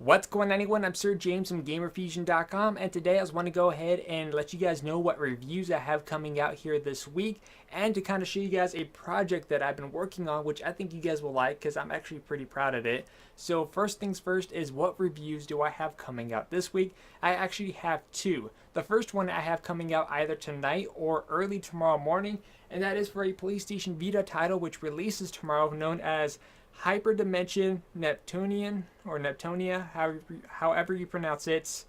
What's going on, anyone? I'm Sir James from Gamerfuzion.com, and today I just want to go ahead and let you guys know what reviews I have coming out here this week, and to kind of show you guys a project that I've been working on, which I think you guys will like because I'm actually pretty proud of it. So first things first is, what reviews do I have coming out this week? I actually have two. The first one I have coming out either tonight or early tomorrow morning, and that is for a PlayStation Vita title which releases tomorrow, known as Hyperdimension Neptunian, or Neptunia, however you pronounce it.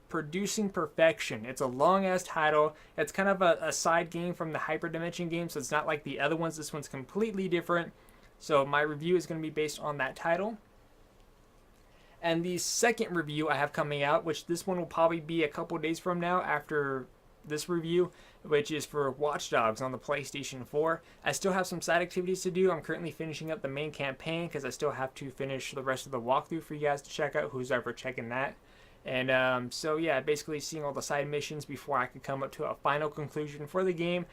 Producing Perfection. It's a long ass title. It's kind of a side game from the Hyperdimension game, so it's not like the other ones. This one's completely different. So my review is going to be based on that title. And the second review I have coming out, which this one will probably be a couple days from now after this review, which is for Watch Dogs on the PlayStation 4. I still have some side activities to do. I'm currently finishing up the main campaign because I still have to finish the rest of the walkthrough for you guys to check out, who's ever checking that. And so yeah, basically seeing all the side missions before I could come up to a final conclusion for the game.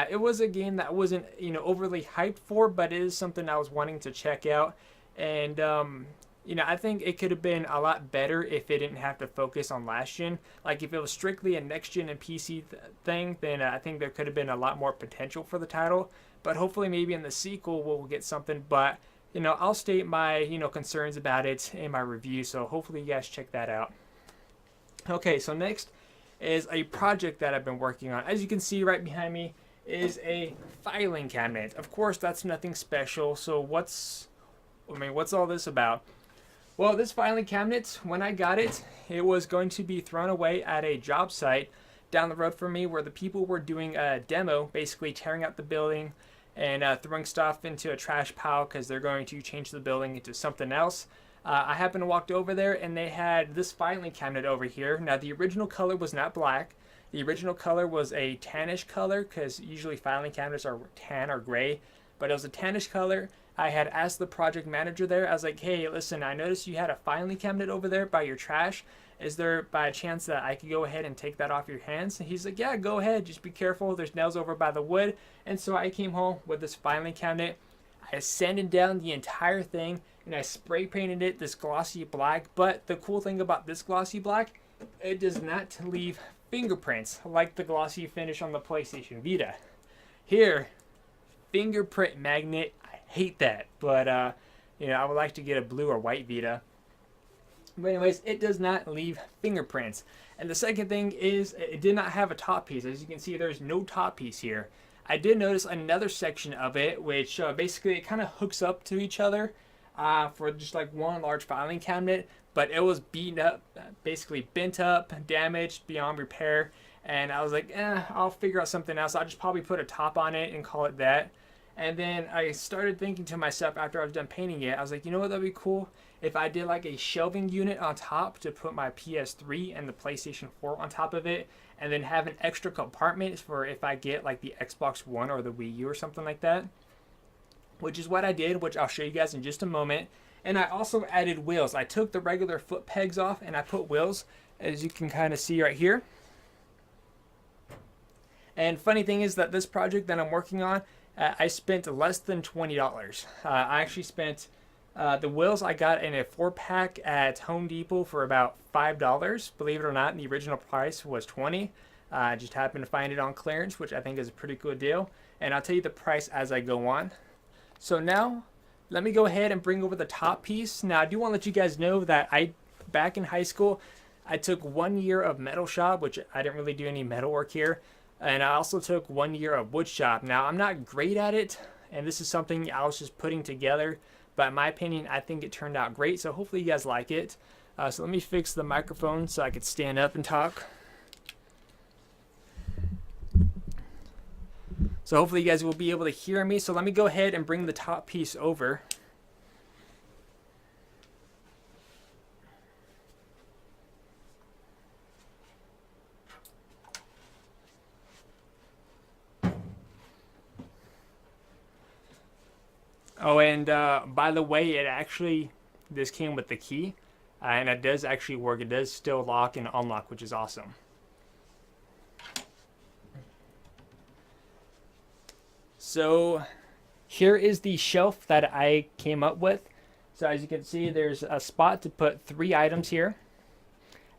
It was a game that wasn't, overly hyped for, but it is something I was wanting to check out. And I think it could have been a lot better if it didn't have to focus on last gen. Like, if it was strictly a next gen and PC thing, then I think there could have been a lot more potential for the title. But hopefully maybe in the sequel we'll get something. But, I'll state my, concerns about it in my review. So hopefully you guys check that out. Okay, so next is a project that I've been working on. As you can see right behind me is a filing cabinet. Of course, that's nothing special. So what's all this about? Well, this filing cabinet, when I got it, it was going to be thrown away at a job site down the road from me where the people were doing a demo, basically tearing out the building and throwing stuff into a trash pile because they're going to change the building into something else. I happened to walk over there and they had this filing cabinet over here. Now, the original color was not black. The original color was a tannish color, because usually filing cabinets are tan or gray, but it was a tannish color. I had asked the project manager there, I was like, hey, listen, I noticed you had a filing cabinet over there by your trash. Is there by a chance that I could go ahead and take that off your hands? And he's like, yeah, go ahead, just be careful, there's nails over by the wood. And so I came home with this filing cabinet. I sanded down the entire thing and I spray painted it this glossy black. But the cool thing about this glossy black, it does not leave fingerprints like the glossy finish on the PlayStation Vita. Here, fingerprint magnet, I hate that, but I would like to get a blue or white Vita. But anyways, it does not leave fingerprints. And the second thing is, it did not have a top piece. As you can see, there's no top piece here. I did notice another section of it, which basically it kind of hooks up to each other for just like one large filing cabinet, but it was beaten up, basically bent up, damaged beyond repair. And I was like, I'll figure out something else. I'll just probably put a top on it and call it that. And then I started thinking to myself after I was done painting it, I was like, you know what, that'd be cool if I did like a shelving unit on top to put my PS3 and the PlayStation 4 on top of it, and then have an extra compartment for if I get like the Xbox One or the Wii U or something like that. Which is what I did, which I'll show you guys in just a moment. And I also added wheels. I took the regular foot pegs off and I put wheels, as you can kind of see right here. And funny thing is that this project that I'm working on, I spent less than $20. I actually spent the wheels I got in a 4-pack at Home Depot for about $5. Believe it or not, the original price was $20. I just happened to find it on clearance, which I think is a pretty good deal. And I'll tell you the price as I go on. So now, let me go ahead and bring over the top piece. Now, I do want to let you guys know that back in high school, I took 1 year of metal shop, which I didn't really do any metal work here. And I also took 1 year of wood shop. Now, I'm not great at it, and this is something I was just putting together. But in my opinion, I think it turned out great, so hopefully you guys like it. So let me fix the microphone so I could stand up and talk. So hopefully you guys will be able to hear me. So let me go ahead and bring the top piece over. Oh, and by the way, this came with the key, and it does actually work. It does still lock and unlock, which is awesome. So here is the shelf that I came up with. So as you can see, there's a spot to put 3 items here.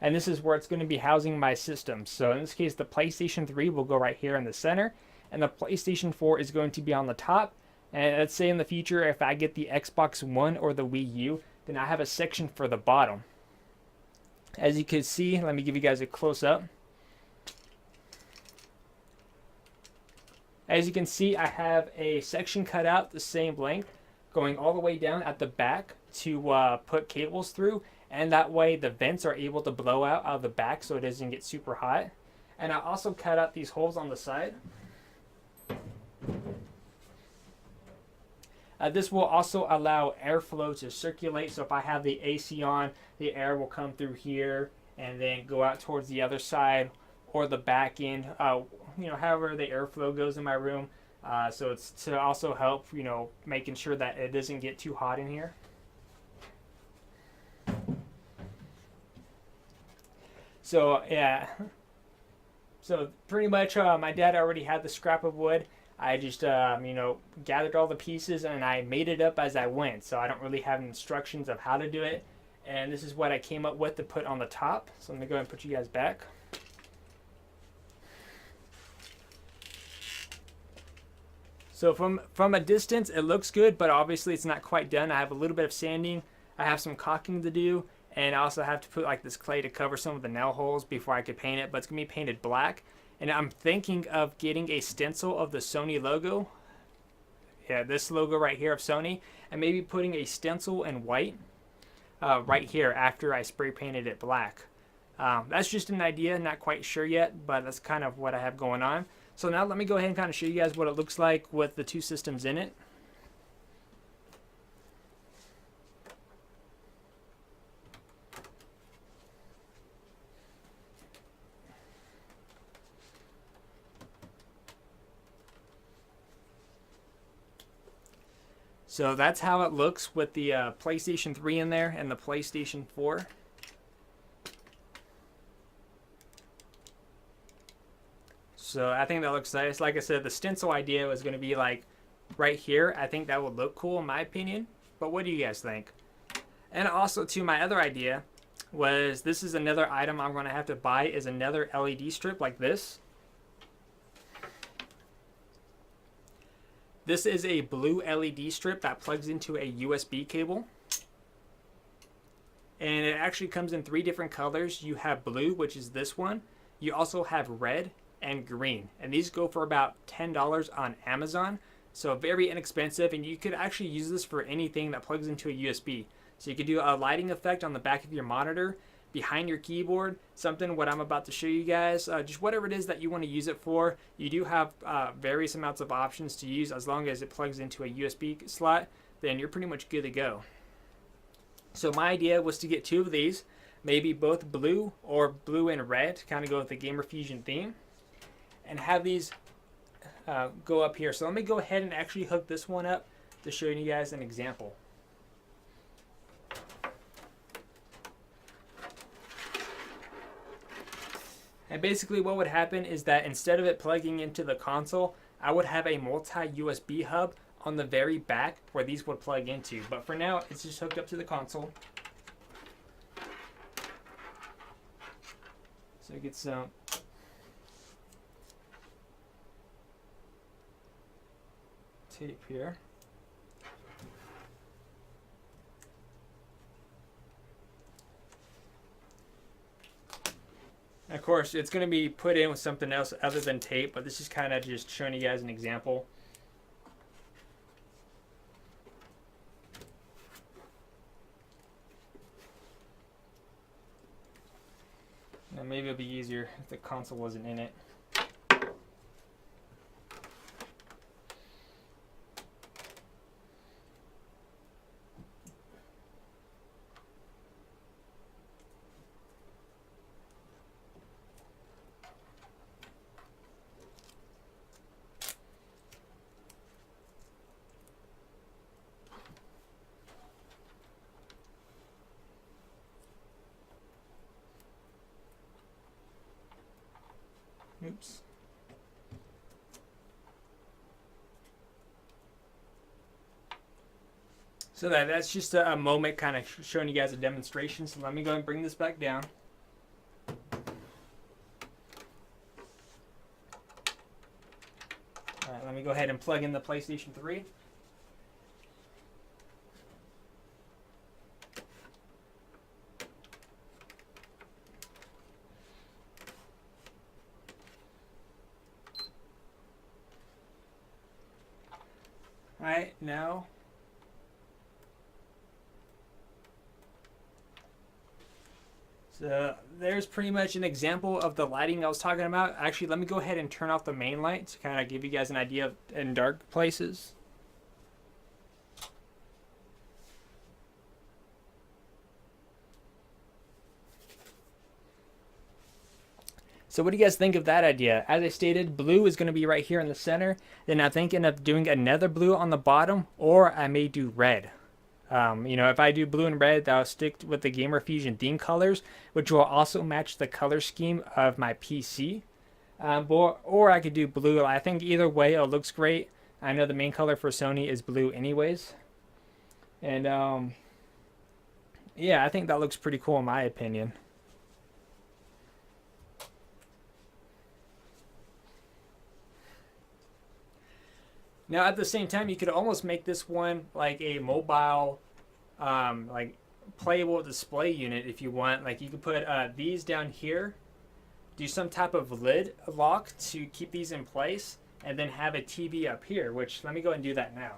And this is where it's going to be housing my system. So in this case, the PlayStation 3 will go right here in the center, and the PlayStation 4 is going to be on the top. And let's say in the future, if I get the Xbox One or the Wii U, then I have a section for the bottom. As you can see, let me give you guys a close-up. As you can see, I have a section cut out the same length going all the way down at the back to put cables through, and that way the vents are able to blow out of the back so it doesn't get super hot. And I also cut out these holes on the side. This will also allow airflow to circulate, so if I have the AC on, the air will come through here and then go out towards the other side or the back end, however the airflow goes in my room. So it's to also help, making sure that it doesn't get too hot in here. So yeah, so pretty much my dad already had the scrap of wood. I just gathered all the pieces and I made it up as I went. So I don't really have instructions of how to do it. And this is what I came up with to put on the top. So let me go ahead and put you guys back. So from a distance, it looks good, but obviously it's not quite done. I have a little bit of sanding. I have some caulking to do, and I also have to put like this clay to cover some of the nail holes before I could paint it, but it's going to be painted black. And I'm thinking of getting a stencil of the Sony logo. Yeah, this logo right here of Sony, and maybe putting a stencil in white right here after I spray painted it black. That's just an idea, not quite sure yet, but that's kind of what I have going on. So now let me go ahead and kind of show you guys what it looks like with the 2 systems in it. So that's how it looks with the PlayStation 3 in there and the PlayStation 4. So I think that looks nice. Like I said, the stencil idea was going to be like right here. I think that would look cool in my opinion. But what do you guys think? And also too, my other idea was, this is another item I'm going to have to buy, is another LED strip like this. This is a blue LED strip that plugs into a USB cable. And it actually comes in 3 different colors. You have blue, which is this one. You also have red and green. And these go for about $10 on Amazon. So very inexpensive, and you could actually use this for anything that plugs into a USB. So you could do a lighting effect on the back of your monitor, behind your keyboard, something what I'm about to show you guys, just whatever it is that you want to use it for. You do have various amounts of options to use. As long as it plugs into a USB slot, then you're pretty much good to go. So my idea was to get 2 of these, maybe both blue or blue and red, to kind of go with the Gamerfuzion theme, and have these go up here. So let me go ahead and actually hook this one up to show you guys an example. And basically what would happen is that instead of it plugging into the console, I would have a multi-USB hub on the very back where these would plug into. But for now, it's just hooked up to the console. So get some tape here. Of course, it's going to be put in with something else other than tape, but this is kind of just showing you guys an example. Now maybe it'll be easier if the console wasn't in it. Oops. So that's just a moment kind of showing you guys a demonstration. So let me go ahead and bring this back down. All right, let me go ahead and plug in the PlayStation 3. All right, now so there's pretty much an example of the lighting I was talking about. Actually, let me go ahead and turn off the main light to kind of give you guys an idea of in dark places. So what do you guys think of that idea? As I stated, blue is going to be right here in the center. Then I'm thinking of doing another blue on the bottom, or I may do red. If I do blue and red, that'll stick with the Gamerfuzion theme colors, which will also match the color scheme of my PC. Or I could do blue. I think either way it looks great. I know the main color for Sony is blue anyways. And yeah, I think that looks pretty cool in my opinion. Now, at the same time, you could almost make this one like a mobile, like playable display unit if you want. Like you could put these down here, do some type of lid lock to keep these in place, and then have a TV up here, which let me go and do that now.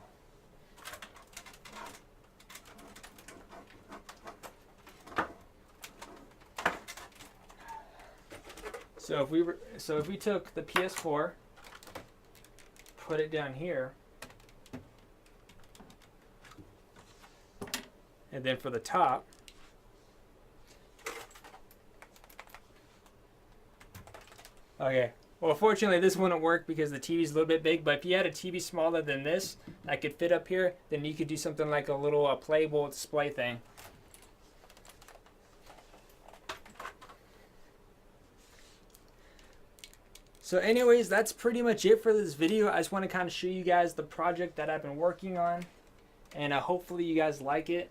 So if we took the PS4, put it down here, and then for the top, okay, well fortunately this wouldn't work because the TV is a little bit big, but if you had a TV smaller than this that could fit up here, then you could do something like a little playable display thing. So anyways, that's pretty much it for this video. I just want to kind of show you guys the project that I've been working on, and hopefully you guys like it.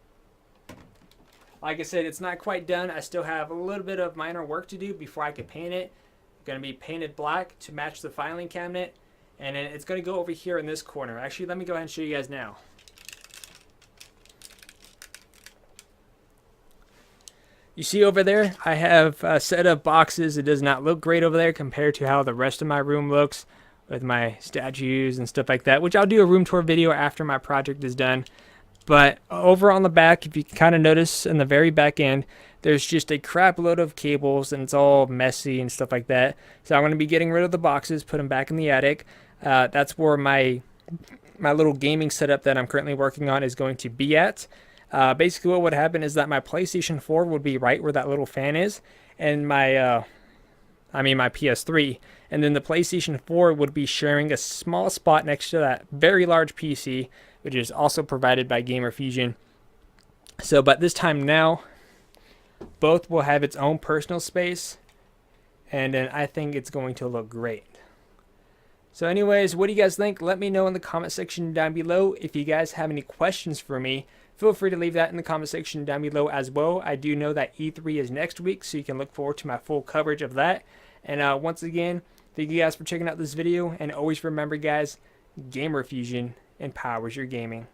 Like I said, it's not quite done. I still have a little bit of minor work to do before I can paint it. It's going to be painted black to match the filing cabinet, and then it's going to go over here in this corner. Actually, let me go ahead and show you guys now. You see over there, I have set up boxes. It does not look great over there compared to how the rest of my room looks with my statues and stuff like that, which I'll do a room tour video after my project is done. But over on the back, if you kind of notice in the very back end, there's just a crap load of cables and it's all messy and stuff like that. So I'm going to be getting rid of the boxes, put them back in the attic. That's where my little gaming setup that I'm currently working on is going to be at. Basically what would happen is that my PlayStation 4 would be right where that little fan is, and my PS3, and then the PlayStation 4 would be sharing a small spot next to that very large PC, which is also provided by Gamerfuzion. So, but this time now, both will have its own personal space, and then I think it's going to look great. So anyways, what do you guys think? Let me know in the comment section down below. If you guys have any questions for me, feel free to leave that in the comment section down below as well. I do know that E3 is next week, so you can look forward to my full coverage of that. And once again, thank you guys for checking out this video. And always remember, guys, Gamerfuzion empowers your gaming.